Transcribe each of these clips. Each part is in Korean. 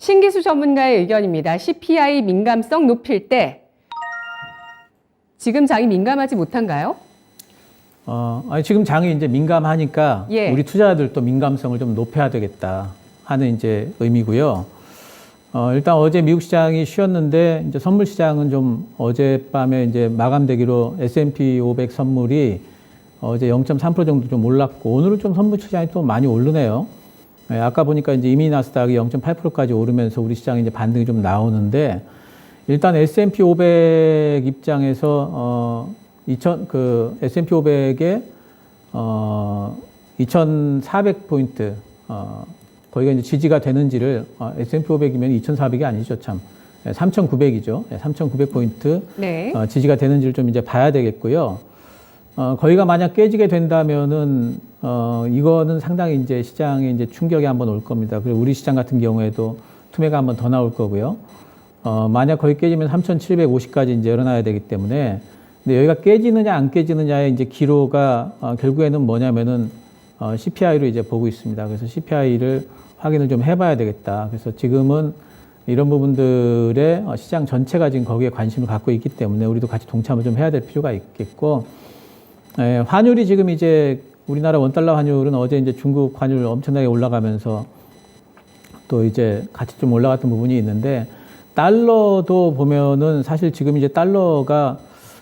신기수 전문가의 의견입니다. CPI 민감성 높일 때 지금 장이 민감하지 못한가요? 아니 지금 장이 이제 민감하니까 예. 우리 투자자들도 민감성을 좀 높여야 되겠다 하는 이제 의미고요. 일단 어제 미국 시장이 쉬었는데 이제 선물 시장은 좀 어젯밤에 이제 마감되기로 S&P 500 선물이 어제 0.3% 정도 좀 올랐고 오늘은 좀 선물 시장이 또 많이 오르네요. 예, 아까 보니까 이제 이미 나스닥이 0.8%까지 오르면서 우리 시장이 이제 반등이 좀 나오는데 일단 S&P 500 입장에서 S&P 500에 2,400포인트 거기가 이제 지지가 되는지를 S&P 500이면 2,400이 아니죠, 참. 3,900이죠. 3,900포인트 네. 지지가 되는지를 좀 이제 봐야 되겠고요. 거기가 만약 깨지게 된다면은 이거는 상당히 이제 시장에 이제 충격이 한번 올 겁니다. 그리고 우리 시장 같은 경우에도 투매가 한번 더 나올 거고요. 만약 거기 깨지면 3,750까지 이제 열어놔야 되기 때문에 근데 여기가 깨지느냐 안 깨지느냐의 이제 기로가 결국에는 뭐냐면은 CPI로 이제 보고 있습니다. 그래서 CPI를 확인을 좀 해봐야 되겠다. 그래서 지금은 이런 부분들의 시장 전체가 지금 거기에 관심을 갖고 있기 때문에 우리도 같이 동참을 좀 해야 될 필요가 있겠고, 환율이 지금 이제 우리나라 원달러 환율은 어제 이제 중국 환율 엄청나게 올라가면서 또 이제 같이 좀 올라갔던 부분이 있는데, 달러도 보면은 사실 지금 이제 달러가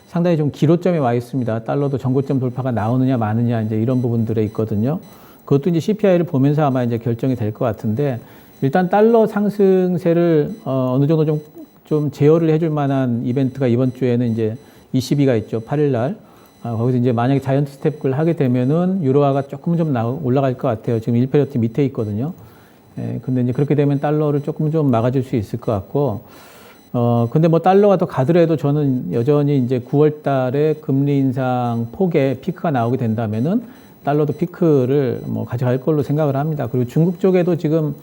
상당히 좀 기로점에 와 있습니다. 달러도 전고점 돌파가 나오느냐 마느냐 이제 이런 부분들에 있거든요. 그것도 이제 CPI를 보면서 아마 이제 결정이 될 것 같은데 일단 달러 상승세를 어느 정도 좀 제어를 해줄 만한 이벤트가 이번 주에는 이제 ECB가 있죠. 8일 날. 거기서 이제 만약에 자이언트 스텝을 하게 되면은 유로화가 조금 좀 올라갈 것 같아요. 지금 1페리어티 밑에 있거든요. 근데 이제 그렇게 되면 달러를 조금 좀 막아줄 수 있을 것 같고, 근데 뭐 달러가 더 가더라도 저는 여전히 이제 9월 달에 금리 인상 폭에 피크가 나오게 된다면은 달러도 피크를 뭐 가져갈 걸로 생각을 합니다. 그리고 중국 쪽에도 지금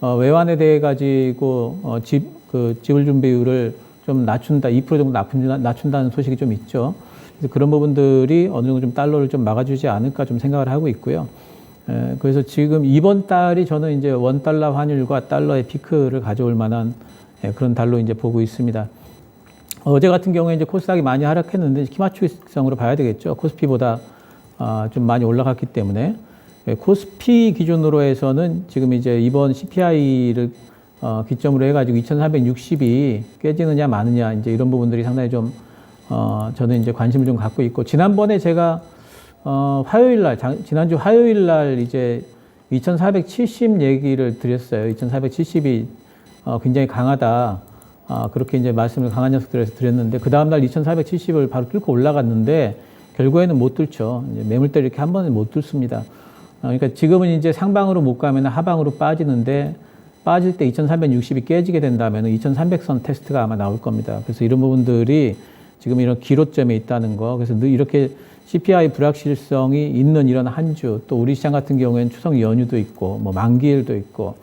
외환에 대해 가지고 지불 준비율을 좀 낮춘다, 2% 정도 낮춘다는 소식이 좀 있죠. 그래서 그런 부분들이 어느 정도 좀 달러를 좀 막아주지 않을까 좀 생각을 하고 있고요. 그래서 지금 이번 달이 저는 이제 원 달러 환율과 달러의 피크를 가져올 만한 그런 달로 이제 보고 있습니다. 어제 같은 경우에 이제 코스닥이 많이 하락했는데 키맞추기성으로 봐야 되겠죠. 코스피보다 좀 많이 올라갔기 때문에 코스피 기준으로 해서는 지금 이제 이번 CPI를 기점으로 해가지고 2,460이 깨지느냐 마느냐 이제 이런 부분들이 상당히 좀 저는 이제 관심을 좀 갖고 있고, 지난번에 제가 화요일 날 지난주 화요일 날 이제 2,470 얘기를 드렸어요. 2,470이 굉장히 강하다. 그렇게 이제 말씀을 강한 녀석들에서 드렸는데, 그 다음날 2,470을 바로 뚫고 올라갔는데, 결국에는 못 뚫죠. 이제 매물대 이렇게 한 번에 못 뚫습니다. 그러니까 지금은 이제 상방으로 못 가면 하방으로 빠지는데, 빠질 때 2,360이 깨지게 된다면 2,300선 테스트가 아마 나올 겁니다. 그래서 이런 부분들이 지금 이런 기로점에 있다는 거. 그래서 이렇게 CPI 불확실성이 있는 이런 한 주, 또 우리 시장 같은 경우에는 추석 연휴도 있고, 뭐 만기일도 있고,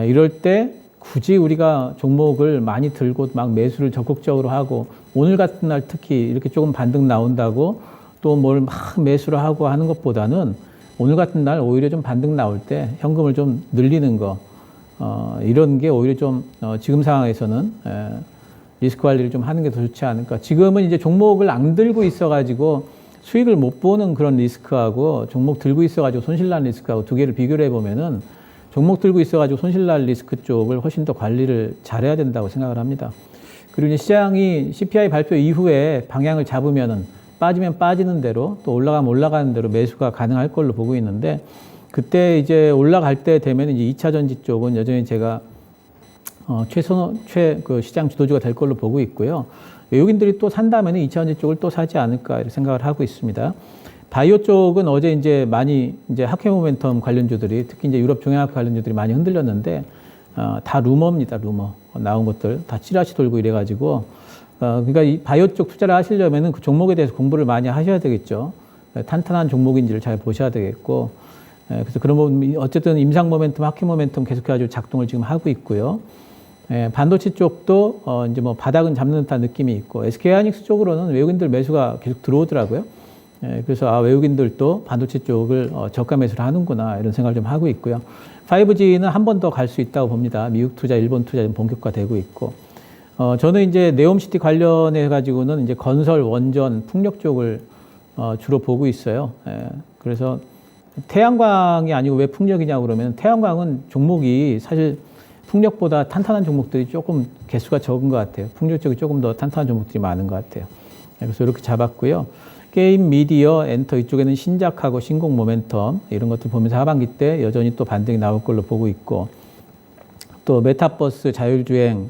이럴 때 굳이 우리가 종목을 많이 들고 막 매수를 적극적으로 하고, 오늘 같은 날 특히 이렇게 조금 반등 나온다고 또 뭘 막 매수를 하고 하는 것보다는 오늘 같은 날 오히려 좀 반등 나올 때 현금을 좀 늘리는 거, 이런 게 오히려 좀 지금 상황에서는 리스크 관리를 좀 하는 게 더 좋지 않을까. 지금은 이제 종목을 안 들고 있어가지고 수익을 못 보는 그런 리스크하고 종목 들고 있어가지고 손실난 리스크하고 두 개를 비교를 해보면은 종목 들고 있어가지고 손실날 리스크 쪽을 훨씬 더 관리를 잘해야 된다고 생각을 합니다. 그리고 이제 시장이 CPI 발표 이후에 방향을 잡으면은 빠지면 빠지는 대로 또 올라가면 올라가는 대로 매수가 가능할 걸로 보고 있는데, 그때 이제 올라갈 때 되면 이제 2차 전지 쪽은 여전히 제가 그 시장 주도주가 될 걸로 보고 있고요. 외국인들이 또 산다면 2차 전지 쪽을 또 사지 않을까 이렇게 생각을 하고 있습니다. 바이오 쪽은 어제 이제 많이 이제 학회 모멘텀 관련주들이, 특히 이제 유럽 종양학 관련주들이 많이 흔들렸는데, 다 루머입니다. 루머. 나온 것들 다 찌라시 돌고 이래가지고, 그러니까 이 바이오 쪽 투자를 하시려면은 그 종목에 대해서 공부를 많이 하셔야 되겠죠. 탄탄한 종목인지를 잘 보셔야 되겠고, 그래서 그런 부분, 어쨌든 임상 모멘텀, 학회 모멘텀 계속해가지고 작동을 지금 하고 있고요. 반도체 쪽도 이제 뭐 바닥은 잡는 듯한 느낌이 있고, SK 하이닉스 쪽으로는 외국인들 매수가 계속 들어오더라고요. 그래서 외국인들도 반도체 쪽을 저가 매수를 하는구나 이런 생각을 좀 하고 있고요. 5G는 한 번 더 갈 수 있다고 봅니다. 미국 투자, 일본 투자 좀 본격화되고 있고. 저는 이제 네옴시티 관련해 가지고는 이제 건설, 원전, 풍력 쪽을 주로 보고 있어요. 그래서 태양광이 아니고 왜 풍력이냐고 그러면 태양광은 종목이 사실 풍력보다 탄탄한 종목들이 조금 개수가 적은 것 같아요. 풍력 쪽이 조금 더 탄탄한 종목들이 많은 것 같아요. 그래서 이렇게 잡았고요. 게임, 미디어, 엔터 이쪽에는 신작하고 신공 모멘텀 이런 것들 보면서 하반기 때 여전히 또 반등이 나올 걸로 보고 있고 또 메타버스, 자율주행,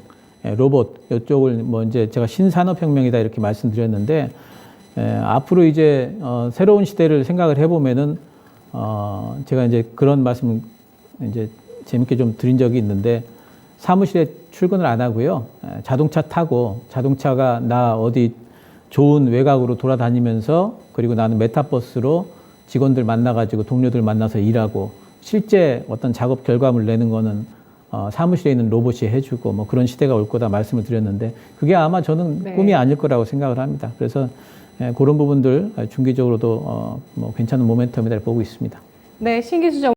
로봇 이쪽을 뭐 이제 제가 신산업혁명이다 이렇게 말씀드렸는데 앞으로 이제 새로운 시대를 생각을 해보면은 제가 이제 그런 말씀 이제 재밌게 좀 드린 적이 있는데 사무실에 출근을 안 하고요. 자동차 타고 자동차가 나 어디 좋은 외곽으로 돌아다니면서 그리고 나는 메타버스로 직원들 만나가지고 동료들 만나서 일하고 실제 어떤 작업 결과물 내는 거는 사무실에 있는 로봇이 해주고 뭐 그런 시대가 올 거다 말씀을 드렸는데 그게 아마 저는 네. 꿈이 아닐 거라고 생각을 합니다. 그래서 그런 부분들 중기적으로도 뭐 괜찮은 모멘텀이다 보고 있습니다. 네, 신기수